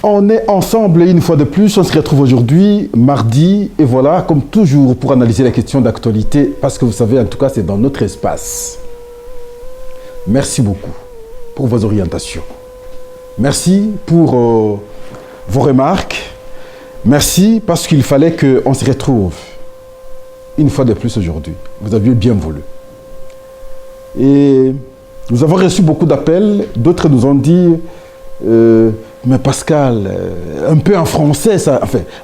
On est ensemble une fois de plus, on se retrouve aujourd'hui, mardi, et voilà, comme toujours, pour analyser les questions d'actualité, parce que vous savez, en tout cas, c'est dans notre espace. Merci beaucoup pour vos orientations. Merci pour vos remarques. Merci parce qu'il fallait qu'on se retrouve une fois de plus aujourd'hui. Vous aviez bien voulu. Et nous avons reçu beaucoup d'appels. D'autres nous ont dit... mais Pascal, un peu en français,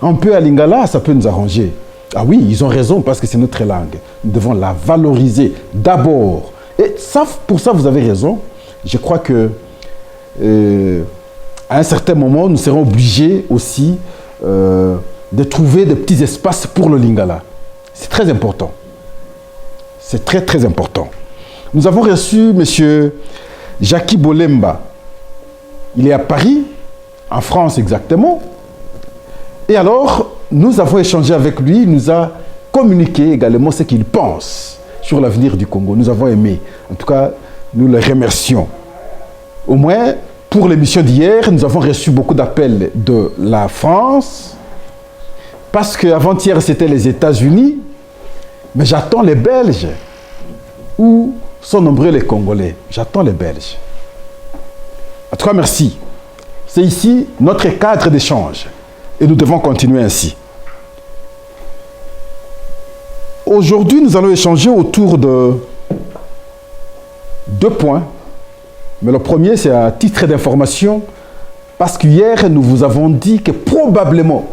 un peu à lingala, ça peut nous arranger. Ah oui, ils ont raison parce que c'est notre langue. Nous devons la valoriser d'abord. Et ça, pour ça, vous avez raison. Je crois que à un certain moment, nous serons obligés aussi de trouver des petits espaces pour le lingala. C'est très important. C'est très, très important. Nous avons reçu M. Jackie Bolemba. Il est à Paris, en France exactement. Et alors, nous avons échangé avec lui. Il nous a communiqué également ce qu'il pense sur l'avenir du Congo. Nous avons aimé. En tout cas, nous le remercions. Au moins, pour l'émission d'hier, nous avons reçu beaucoup d'appels de la France. Parce qu'avant-hier, c'était les États-Unis. Mais j'attends les Belges. Où sont nombreux les Congolais? J'attends les Belges. En tout cas, merci. C'est ici notre cadre d'échange. Et nous devons continuer ainsi. Aujourd'hui, nous allons échanger autour de 2 points. Mais le premier, c'est à titre d'information. Parce qu'hier, nous vous avons dit que probablement,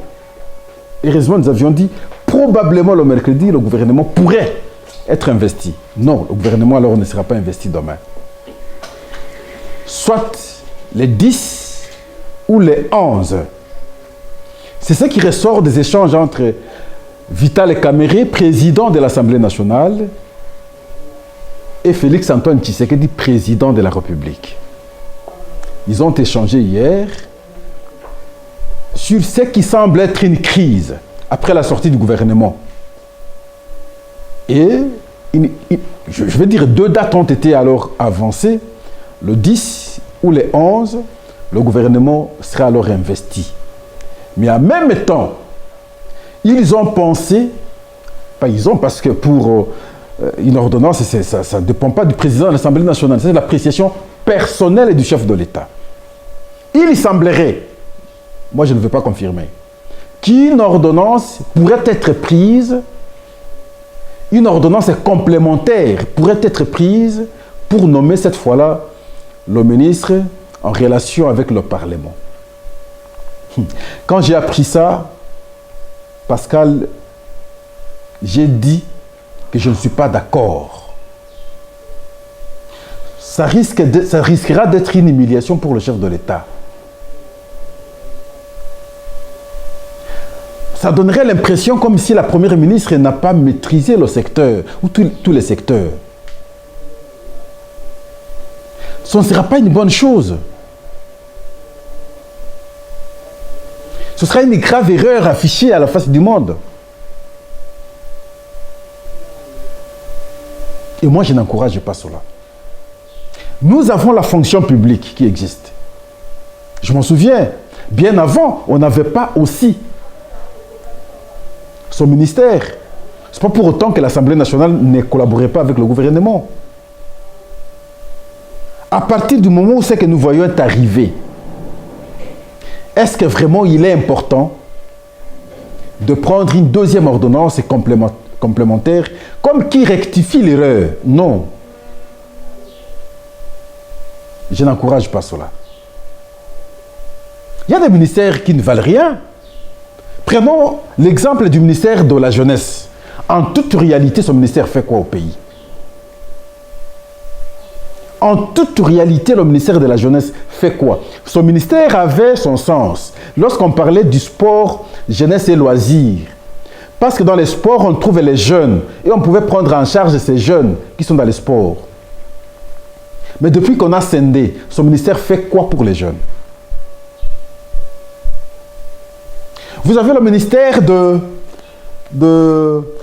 heureusement, nous avions dit, probablement le mercredi, le gouvernement pourrait être investi. Non, le gouvernement alors ne sera pas investi demain. Soit les 10 ou les 11. C'est ce qui ressort des échanges entre Vital Kamerhe, président de l'Assemblée nationale, et Félix Antoine Tshisekedi, président de la République. Ils ont échangé hier sur ce qui semble être une crise après la sortie du gouvernement. Et, je vais dire, 2 dates ont été alors avancées, le 10 ou les 11, le gouvernement sera alors investi. Mais en même temps, ils ont pensé, pas ils ont, parce que pour une ordonnance, ça ne dépend pas du président de l'Assemblée nationale, c'est l'appréciation personnelle du chef de l'État. Il semblerait, moi je ne veux pas confirmer, qu'une ordonnance pourrait être prise, une ordonnance complémentaire pourrait être prise pour nommer cette fois-là le ministre en relation avec le Parlement. Quand j'ai appris ça, Pascal, j'ai dit que je ne suis pas d'accord. Ça risquera d'être une humiliation pour le chef de l'État. Ça donnerait l'impression comme si la première ministre n'a pas maîtrisé le secteur, ou tous les secteurs. Ce ne sera pas une bonne chose. Ce sera une grave erreur affichée à la face du monde. Et moi, je n'encourage pas cela. Nous avons la fonction publique qui existe. Je m'en souviens, bien avant, on n'avait pas aussi son ministère. Ce n'est pas pour autant que l'Assemblée nationale ne collaborait pas avec le gouvernement. À partir du moment où c'est que nous voyons arriver, est-ce que vraiment il est important de prendre une deuxième ordonnance complémentaire comme qui rectifie l'erreur? Non. Je n'encourage pas cela. Il y a des ministères qui ne valent rien. Prenons l'exemple du ministère de la Jeunesse. En toute réalité, ce ministère fait quoi au pays? En toute réalité, le ministère de la Jeunesse fait quoi? Son ministère avait son sens lorsqu'on parlait du sport, jeunesse et loisirs. Parce que dans les sports, on trouvait les jeunes et on pouvait prendre en charge ces jeunes qui sont dans les sports. Mais depuis qu'on a scindé, son ministère fait quoi pour les jeunes? Vous avez le ministère de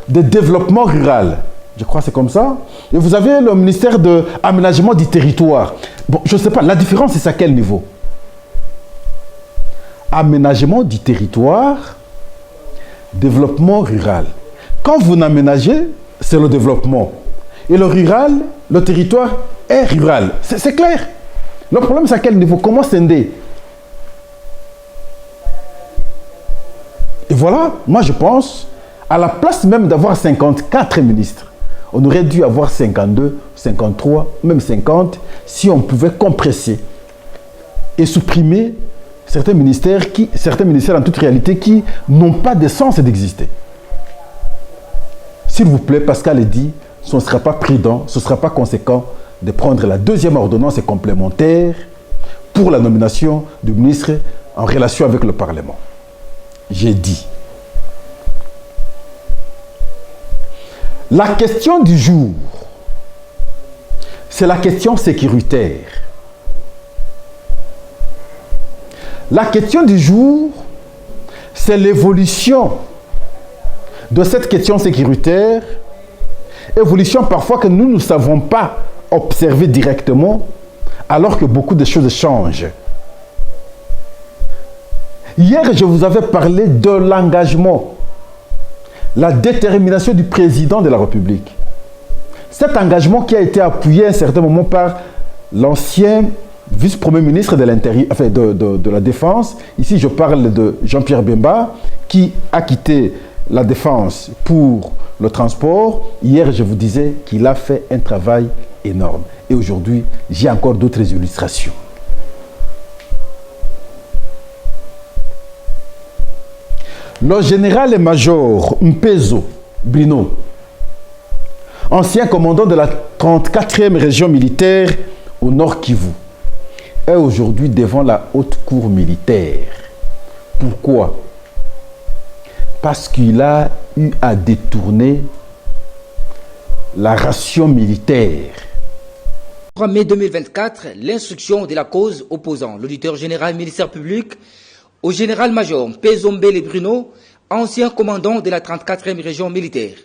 développement rural. Je crois que c'est comme ça. Et vous avez le ministère de l'aménagement du territoire. Bon, je ne sais pas, la différence, c'est à quel niveau? aménagement du territoire, développement rural. Quand vous n'aménagez, c'est le développement. Et le rural, le territoire est rural. C'est clair. Le problème, c'est à quel niveau? Comment scinder? Et voilà, moi je pense, à la place même d'avoir 54 ministres, on aurait dû avoir 52, 53, même 50, si on pouvait compresser et supprimer certains ministères en toute réalité qui n'ont pas de sens d'exister. S'il vous plaît, Pascal dit, ce ne sera pas prudent, ce ne sera pas conséquent de prendre la deuxième ordonnance complémentaire pour la nomination du ministre en relation avec le Parlement. J'ai dit. La question du jour, c'est la question sécuritaire. La question du jour, c'est l'évolution de cette question sécuritaire, évolution parfois que nous ne savons pas observer directement, alors que beaucoup de choses changent. Hier, je vous avais parlé de l'engagement, la détermination du président de la République. Cet engagement qui a été appuyé à un certain moment par l'ancien vice-premier ministre de l'Intérieur, enfin de la Défense. Ici, je parle de Jean-Pierre Bemba, qui a quitté la Défense pour le transport. Hier, je vous disais qu'il a fait un travail énorme. Et aujourd'hui, j'ai encore d'autres illustrations. Le général et major Mpezo Bruno, ancien commandant de la 34e région militaire au Nord Kivu, est aujourd'hui devant la haute cour militaire. Pourquoi? Parce qu'il a eu à détourner la ration militaire. 3 mai 2024, l'instruction de la cause opposant l'auditeur général ministère public au général-major Mpezo Mbele Bruno, ancien commandant de la 34e région militaire.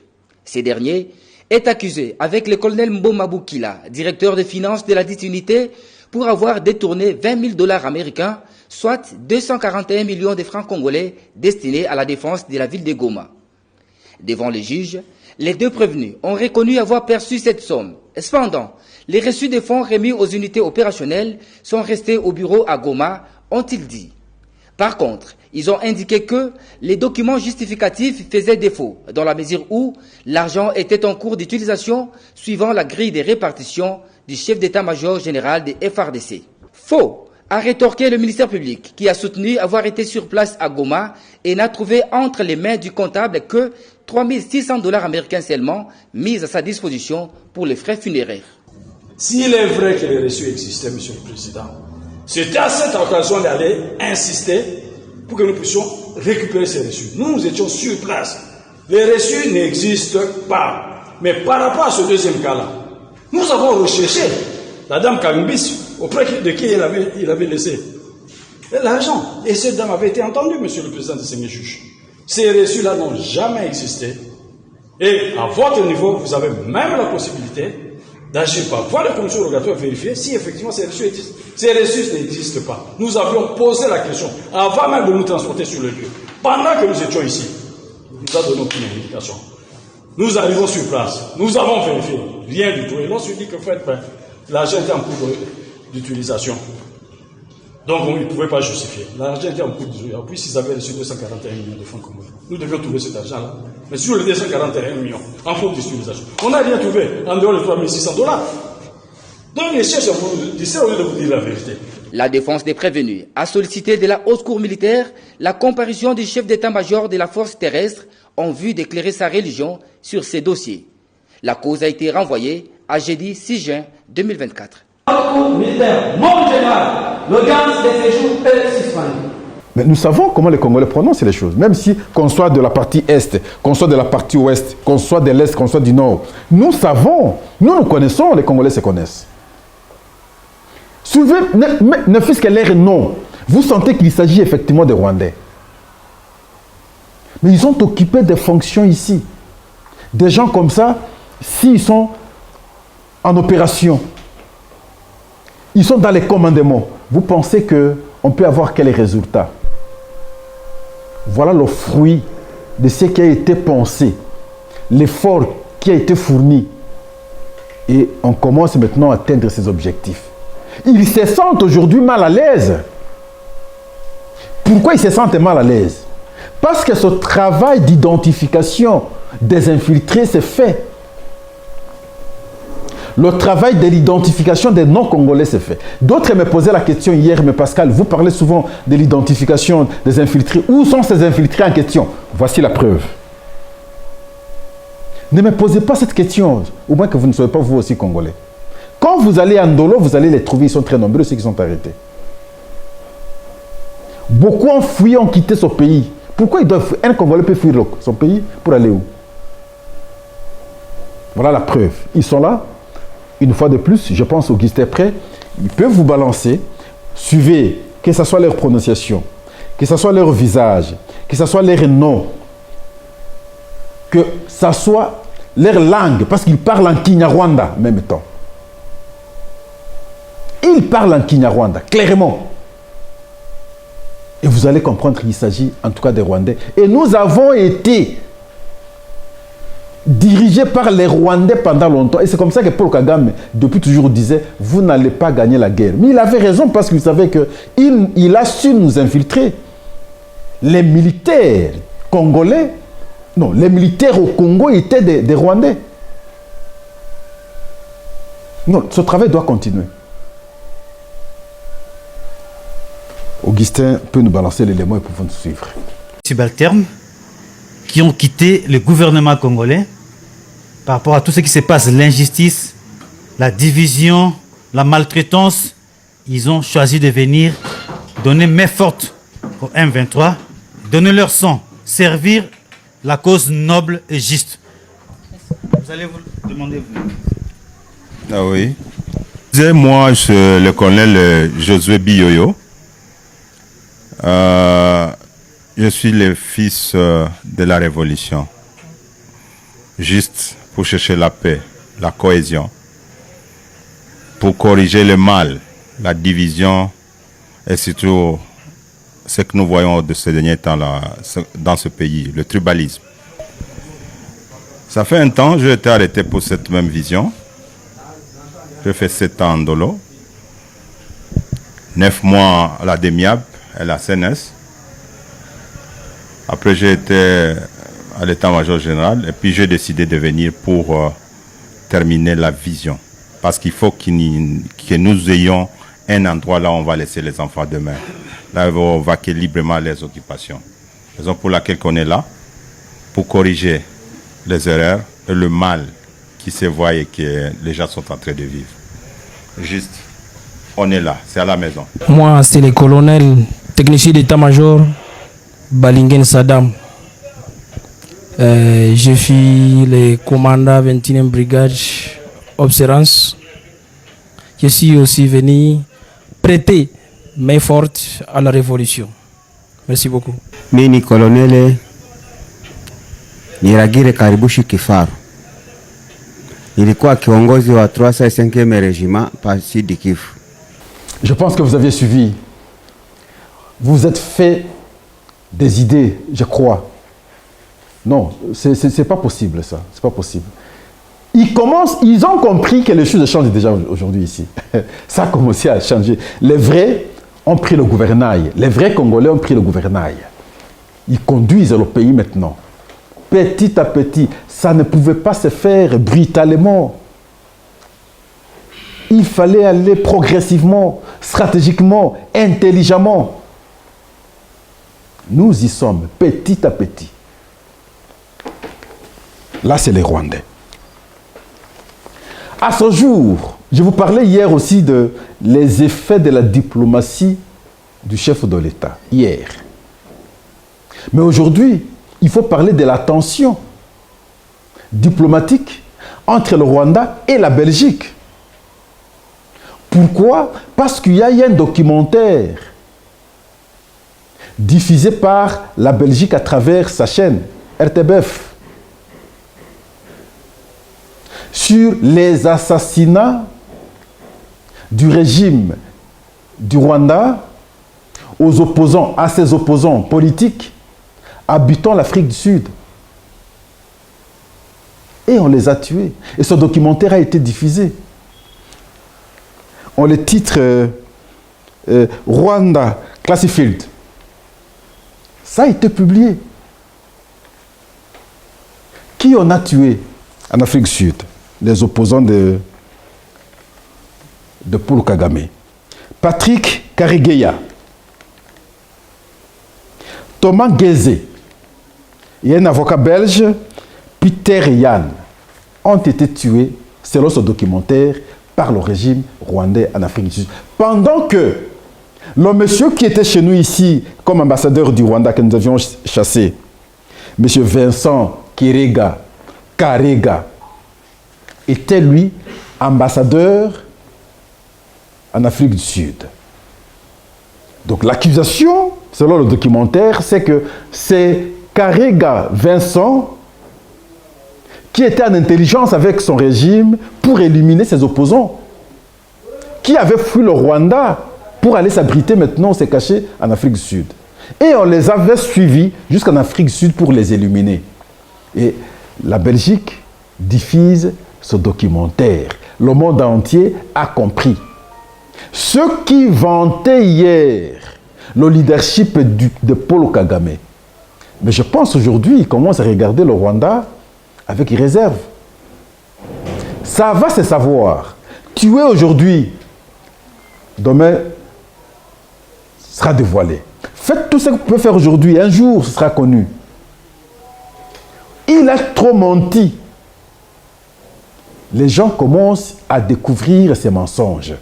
Ces derniers est accusé avec le colonel Mboma Boukila, directeur des finances de la dite unité, pour avoir détourné 20 000 $ américains, soit 241 millions de francs congolais destinés à la défense de la ville de Goma. Devant les juges, les deux prévenus ont reconnu avoir perçu cette somme. Cependant, les reçus des fonds remis aux unités opérationnelles sont restés au bureau à Goma, ont-ils dit. Par contre, ils ont indiqué que les documents justificatifs faisaient défaut, dans la mesure où l'argent était en cours d'utilisation suivant la grille de répartition du chef d'état-major général des FARDC. Faux, a rétorqué le ministère public, qui a soutenu avoir été sur place à Goma et n'a trouvé entre les mains du comptable que 3 600 $ américains seulement mis à sa disposition pour les frais funéraires. S'il est vrai que les reçus existaient, Monsieur le Président, c'était à cette occasion d'aller insister pour que nous puissions récupérer ces reçus. Nous étions sur place. Les reçus n'existent pas. Mais par rapport à ce deuxième cas-là, nous avons recherché la dame Kalumbis auprès de qui il avait laissé l'argent. Et cette dame avait été entendue, Monsieur le Président, de ces juges. Ces reçus-là n'ont jamais existé. Et à votre niveau, vous avez même la possibilité d'agir par voie de commission rogatoire et vérifier si effectivement ces reçus existent. Ces reçus n'existent pas. Nous avions posé la question avant même de nous transporter sur le lieu. Pendant que nous étions ici, il nous a donné aucune indication. Nous arrivons sur place, nous avons vérifié, rien du tout. Et l'on se dit que l'argent était en cours d'utilisation. Donc on ne pouvait pas justifier. L'argent était en cours d'utilisation. Puis s'ils avaient reçu 241 millions de francs congolais, nous devions trouver cet argent-là. Mais sur les 241 millions en cours d'utilisation, on n'a rien trouvé en dehors de 3 600 $. Donc les chercheurs disaient au lieu de vous dire la vérité. La défense des prévenus a sollicité de la haute cour militaire la comparution du chef d'état-major de la force terrestre en vue d'éclairer sa religion sur ces dossiers. La cause a été renvoyée à jeudi 6 juin 2024. Militaire non général, l'audience de séjour est suspendue. Mais nous savons comment les Congolais prononcent les choses. Même si qu'on soit de la partie Est, qu'on soit de la partie Ouest, qu'on soit de l'Est, qu'on soit du Nord, nous savons, nous connaissons, les Congolais se connaissent. Soulevez, ne fût-ce que l'air non, vous sentez qu'il s'agit effectivement des Rwandais. Mais ils ont occupé des fonctions ici. Des gens comme ça, s'ils sont en opération, ils sont dans les commandements. Vous pensez qu'on peut avoir quels résultats? Voilà le fruit de ce qui a été pensé, l'effort qui a été fourni. Et on commence maintenant à atteindre ces objectifs. Ils se sentent aujourd'hui mal à l'aise. Pourquoi ils se sentent mal à l'aise? Parce que ce travail d'identification des infiltrés s'est fait. Le travail de l'identification des non-congolais s'est fait. D'autres me posaient la question hier, mais Pascal, vous parlez souvent de l'identification des infiltrés. Où sont ces infiltrés en question? Voici la preuve. Ne me posez pas cette question, au moins que vous ne soyez pas vous aussi congolais. Quand vous allez à Ndolo, vous allez les trouver, ils sont très nombreux, ceux qui sont arrêtés. Beaucoup ont fui, ont quitté ce pays. Pourquoi un Congolais peut fuir son pays pour aller où? Voilà la preuve. Ils sont là. Une fois de plus, je pense Augustin Prêt, ils peuvent vous balancer. Suivez, que ce soit leur prononciation, que ce soit leur visage, que ce soit leur nom, que ce soit leur langue, parce qu'ils parlent en Kinyarwanda en même temps. Ils parlent en Kinyarwanda, clairement. Et vous allez comprendre qu'il s'agit en tout cas des Rwandais. Et nous avons été dirigés par les Rwandais pendant longtemps. Et c'est comme ça que Paul Kagame, depuis toujours, disait, vous n'allez pas gagner la guerre. Mais il avait raison parce qu'il savait qu'il a su nous infiltrer. Les militaires congolais, non, les militaires au Congo étaient des Rwandais. Non, ce travail doit continuer. Augustin peut nous balancer l'élément et pouvons nous suivre. Subalternes qui ont quitté le gouvernement congolais par rapport à tout ce qui se passe, l'injustice, la division, la maltraitance, ils ont choisi de venir donner main forte au M23, donner leur sang, servir la cause noble et juste. Vous allez vous demander vous. Ah oui. Moi, je le colonel Josué Biyoyo. Je suis le fils de la révolution. Juste pour chercher la paix, la cohésion, pour corriger le mal, la division et surtout ce que nous voyons de ces derniers temps là, dans ce pays, le tribalisme. Ça fait un temps, j'ai été arrêté pour cette même vision. J'ai fait 7 ans en Ndolo, 9 mois à la DEMIAB et la CNS. Après, j'ai été à l'état-major général et puis j'ai décidé de venir pour terminer la vision. Parce qu'il faut que nous ayons un endroit là où on va laisser les enfants demain. Là, ils vont vaquer librement les occupations. Raison pour laquelle on est là, pour corriger les erreurs et le mal qui se voit et que les gens sont en train de vivre. Juste, on est là, c'est à la maison. Moi, c'est le colonel technicien d'état-major Balingen Saddam. Je suis le commandant 21e brigade Observance. Je suis aussi venu prêter main forte à la révolution. Merci beaucoup. Mimi colonel Niragire Karibushi Kifaru. Nilikuwa kiongozi wa 305e régiment par Sud Kivu. Je pense que vous aviez suivi. Vous vous êtes fait des idées, je crois. Non, c'est pas possible ça. C'est pas possible. Ils ont compris que les choses changent déjà aujourd'hui ici. Ça a commencé à changer. Les vrais ont pris le gouvernail. Les vrais Congolais ont pris le gouvernail. Ils conduisent le pays maintenant. Petit à petit, ça ne pouvait pas se faire brutalement. Il fallait aller progressivement, stratégiquement, intelligemment. Nous y sommes, petit à petit. Là, c'est les Rwandais. À ce jour, je vous parlais hier aussi de les effets de la diplomatie du chef de l'État, hier. Mais aujourd'hui, il faut parler de la tension diplomatique entre le Rwanda et la Belgique. Pourquoi? Parce qu'il y a eu un documentaire diffusé par la Belgique à travers sa chaîne RTBF sur les assassinats du régime du Rwanda aux opposants, à ses opposants politiques habitant l'Afrique du Sud. Et on les a tués. Et ce documentaire a été diffusé. On le titre Rwanda Classified. Ça a été publié. Qui on a tué en Afrique du Sud? Les opposants de Paul Kagame. Patrick Karegeya, Thomas Guézé et un avocat belge, Peter Yann, ont été tués, selon ce documentaire, par le régime rwandais en Afrique du Sud. Pendant que le monsieur qui était chez nous ici, comme ambassadeur du Rwanda que nous avions chassé, monsieur Vincent Karega, était lui ambassadeur en Afrique du Sud. Donc l'accusation, selon le documentaire, c'est que c'est Karega Vincent qui était en intelligence avec son régime pour éliminer ses opposants, qui avait fui le Rwanda pour aller s'abriter maintenant, s'est caché en Afrique du Sud. Et on les avait suivis jusqu'en Afrique du Sud pour les éliminer. Et la Belgique diffuse ce documentaire. Le monde entier a compris. Ceux qui vantaient hier le leadership de Paul Kagame, mais je pense aujourd'hui, ils commencent à regarder le Rwanda avec réserve. Ça va se savoir. Tuer aujourd'hui, demain, sera dévoilé. Faites tout ce que vous pouvez faire aujourd'hui. Un jour, ce sera connu. Il a trop menti. Les gens commencent à découvrir ces mensonges.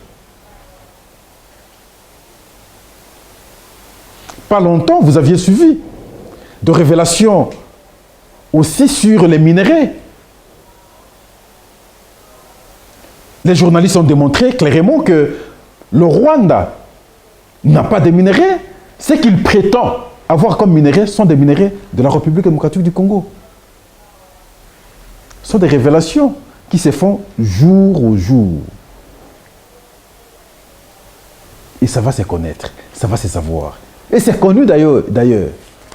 Pas longtemps, vous aviez suivi de révélations aussi sur les minerais. Les journalistes ont démontré clairement que le Rwanda n'a pas de minerais. Ce qu'il prétend avoir comme minerais sont des minerais de la République démocratique du Congo. Ce sont des révélations qui se font jour au jour. Et ça va se connaître, ça va se savoir. Et c'est connu d'ailleurs.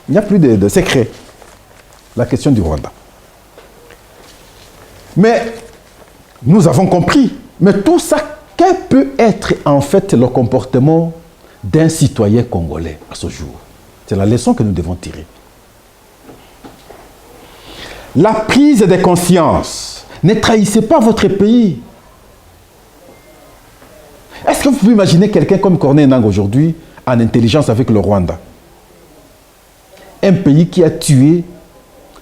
Il n'y a plus de secret. La question du Rwanda. Mais nous avons compris. Mais tout ça, quel peut être en fait le comportement d'un citoyen congolais à ce jour? C'est la leçon que nous devons tirer. La prise de conscience. Ne trahissez pas votre pays. Est-ce que vous pouvez imaginer quelqu'un comme Corneille Nangaa aujourd'hui en intelligence avec le Rwanda? Un pays qui a tué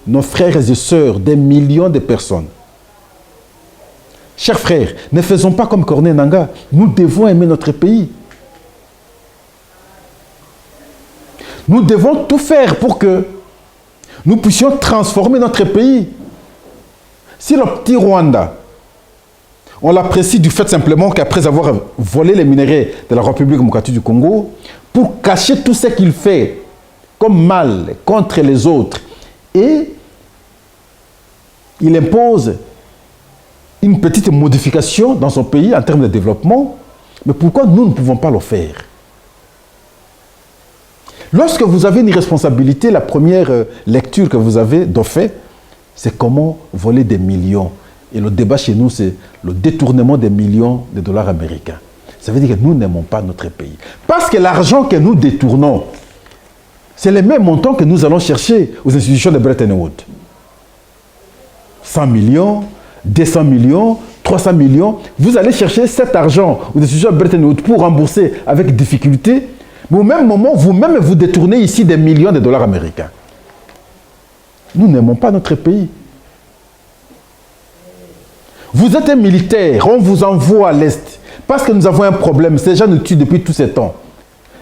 nos frères et sœurs, des millions de personnes. Chers frères, ne faisons pas comme Corneille Nangaa. Nous devons aimer notre pays. Nous devons tout faire pour que nous puissions transformer notre pays. Si le petit Rwanda, on l'apprécie du fait simplement qu'après avoir volé les minerais de la République démocratique du Congo, pour cacher tout ce qu'il fait comme mal contre les autres, et il impose une petite modification dans son pays en termes de développement, mais pourquoi nous ne pouvons pas le faire? Lorsque vous avez une responsabilité, la première lecture que vous avez d'en fait, c'est comment voler des millions. Et le débat chez nous, c'est le détournement des millions de dollars américains. Ça veut dire que nous n'aimons pas notre pays. Parce que l'argent que nous détournons, c'est les mêmes montants que nous allons chercher aux institutions de Bretton Woods. 100 millions, 200 millions, 300 millions. Vous allez chercher cet argent aux institutions de Bretton Woods pour rembourser avec difficulté. Mais au même moment, vous-même, vous détournez ici des millions de dollars américains. Nous n'aimons pas notre pays. Vous êtes un militaire, on vous envoie à l'Est. Parce que nous avons un problème, ces gens nous tuent depuis tous ces temps.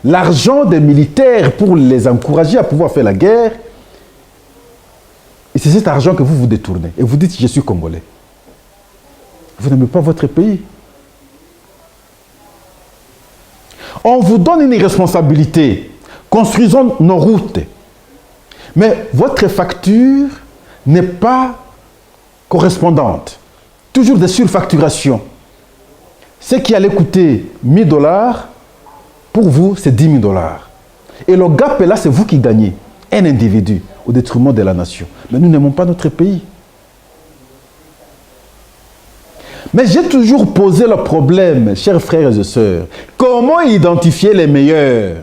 L'argent des militaires pour les encourager à pouvoir faire la guerre, et c'est cet argent que vous vous détournez. Et vous dites, je suis congolais. Vous n'aimez pas votre pays. On vous donne une responsabilité. Construisons nos routes. Mais votre facture n'est pas correspondante. Toujours des surfacturations. Ce qui allait coûter 1000 $, pour vous, c'est 10 000 $. Et le gap est là, c'est vous qui gagnez. Un individu. au détriment de la nation. Mais nous n'aimons pas notre pays. Mais j'ai toujours posé le problème, chers frères et sœurs, comment identifier les meilleurs?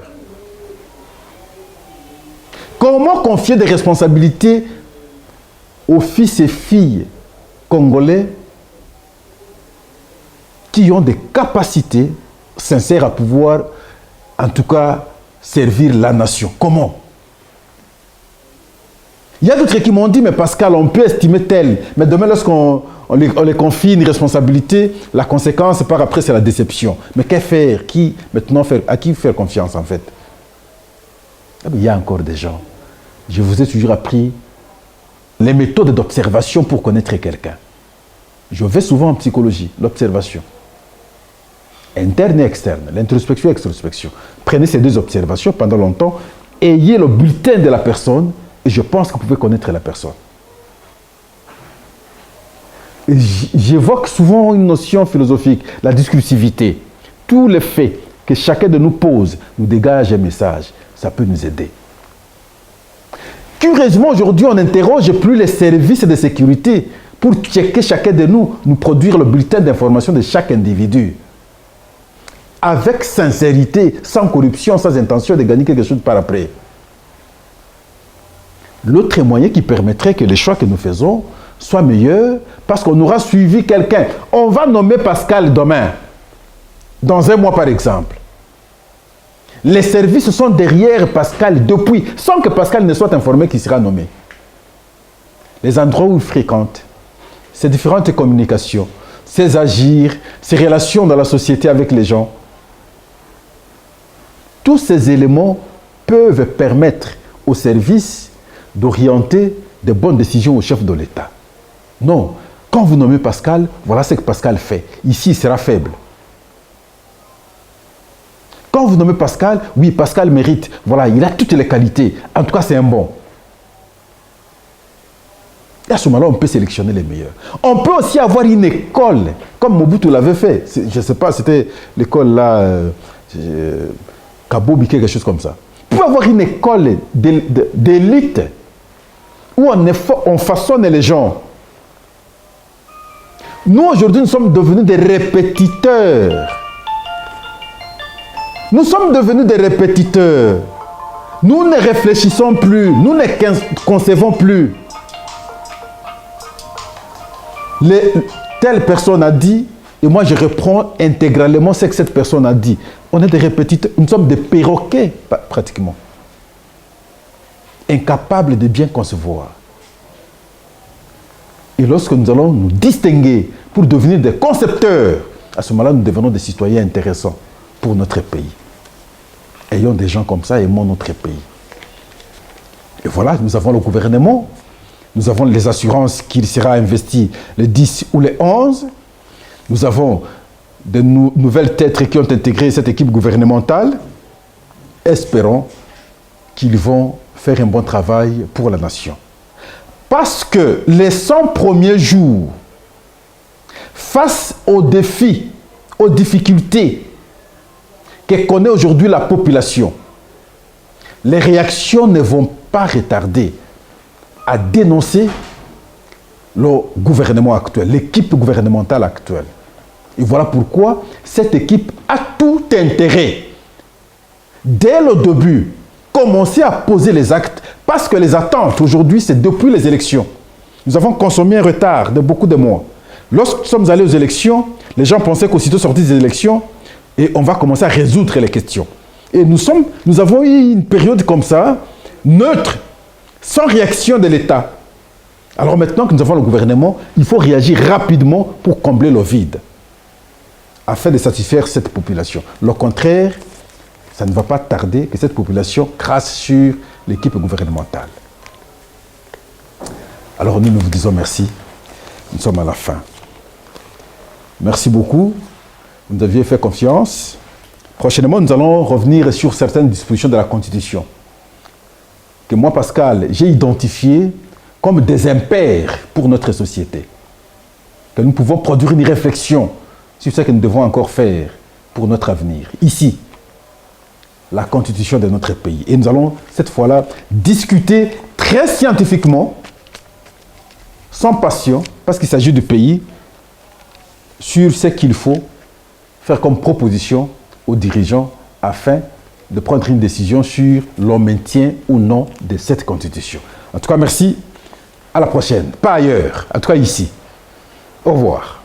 Comment confier des responsabilités aux fils et filles congolais qui ont des capacités sincères à pouvoir, en tout cas, servir la nation? Comment? Il y a d'autres qui m'ont dit, mais Pascal, on peut estimer tel, mais demain, lorsqu'on les confie une responsabilité, la conséquence, par après, c'est la déception. Mais qu'est-ce faire? À qui faire confiance, en fait? Il y a encore des gens. Je vous ai toujours appris les méthodes d'observation pour connaître quelqu'un. Je vais souvent en psychologie, l'observation. Interne et externe, l'introspection et l'extrospection. Prenez ces deux observations pendant longtemps, ayez le bulletin de la personne, et je pense que vous pouvez connaître la personne. J'évoque souvent une notion philosophique, la discursivité. Tous les faits que chacun de nous pose nous dégage un message. Ça peut nous aider. Curieusement, aujourd'hui, on n'interroge plus les services de sécurité pour checker chacun de nous produire le bulletin d'information de chaque individu. Avec sincérité, sans corruption, sans intention de gagner quelque chose par après. L'autre moyen qui permettrait que les choix que nous faisons soient meilleurs, parce qu'on aura suivi quelqu'un. On va nommer Pascal demain, dans un mois par exemple. Les services sont derrière Pascal depuis, sans que Pascal ne soit informé qu'il sera nommé. Les endroits où il fréquente, ses différentes communications, ses agirs, ses relations dans la société avec les gens. Tous ces éléments peuvent permettre aux services d'orienter de bonnes décisions au chef de l'État. Non, quand vous nommez Pascal, voilà ce que Pascal fait. Ici, il sera faible. Quand vous nommez Pascal, oui, Pascal mérite. Voilà, il a toutes les qualités. En tout cas, c'est un bon. Et à ce moment-là, on peut sélectionner les meilleurs. On peut aussi avoir une école, comme Mobutu l'avait fait. Je ne sais pas, c'était l'école là, Kabobi, quelque chose comme ça. On peut avoir une école d'élite où on façonne les gens. Nous, aujourd'hui, nous sommes devenus des répétiteurs. Nous sommes devenus des répétiteurs. Nous ne réfléchissons plus. Nous ne concevons plus. Telle personne a dit, et moi je reprends intégralement ce que cette personne a dit. On est des répétiteurs. Nous sommes des perroquets, pratiquement. Incapables de bien concevoir. Et lorsque nous allons nous distinguer pour devenir des concepteurs, à ce moment-là, nous devenons des citoyens intéressants pour notre pays. Ayons des gens comme ça, aimons notre pays. Et voilà, nous avons le gouvernement, nous avons les assurances qu'il sera investi les 10 ou les 11, nous avons de nouvelles têtes qui ont intégré cette équipe gouvernementale. Espérons qu'ils vont faire un bon travail pour la nation. Parce que les 100 premiers jours, face aux défis, aux difficultés que connaît aujourd'hui la population, les réactions ne vont pas retarder à dénoncer le gouvernement actuel, l'équipe gouvernementale actuelle. Et voilà pourquoi cette équipe a tout intérêt, dès le début, commencer à poser les actes, parce que les attentes aujourd'hui, c'est depuis les élections. Nous avons consommé un retard de beaucoup de mois. Lorsque nous sommes allés aux élections, les gens pensaient qu'aussitôt sortis des élections, et on va commencer à résoudre les questions. Et nous avons eu une période comme ça, neutre, sans réaction de l'État. Alors maintenant que nous avons le gouvernement, il faut réagir rapidement pour combler le vide, afin de satisfaire cette population. Le contraire, ça ne va pas tarder que cette population crasse sur l'équipe gouvernementale. Alors nous vous disons merci. Nous sommes à la fin. Merci beaucoup. Vous nous aviez fait confiance. Prochainement, nous allons revenir sur certaines dispositions de la Constitution que moi, Pascal, j'ai identifiées comme des impairs pour notre société. Que nous pouvons produire une réflexion sur ce que nous devons encore faire pour notre avenir. Ici, la Constitution de notre pays. Et nous allons, cette fois-là, discuter très très scientifiquement, sans passion, parce qu'il s'agit du pays, sur ce qu'il faut faire comme proposition aux dirigeants afin de prendre une décision sur le maintien ou non de cette constitution. En tout cas, merci. À la prochaine. Pas ailleurs. En tout cas, ici. Au revoir.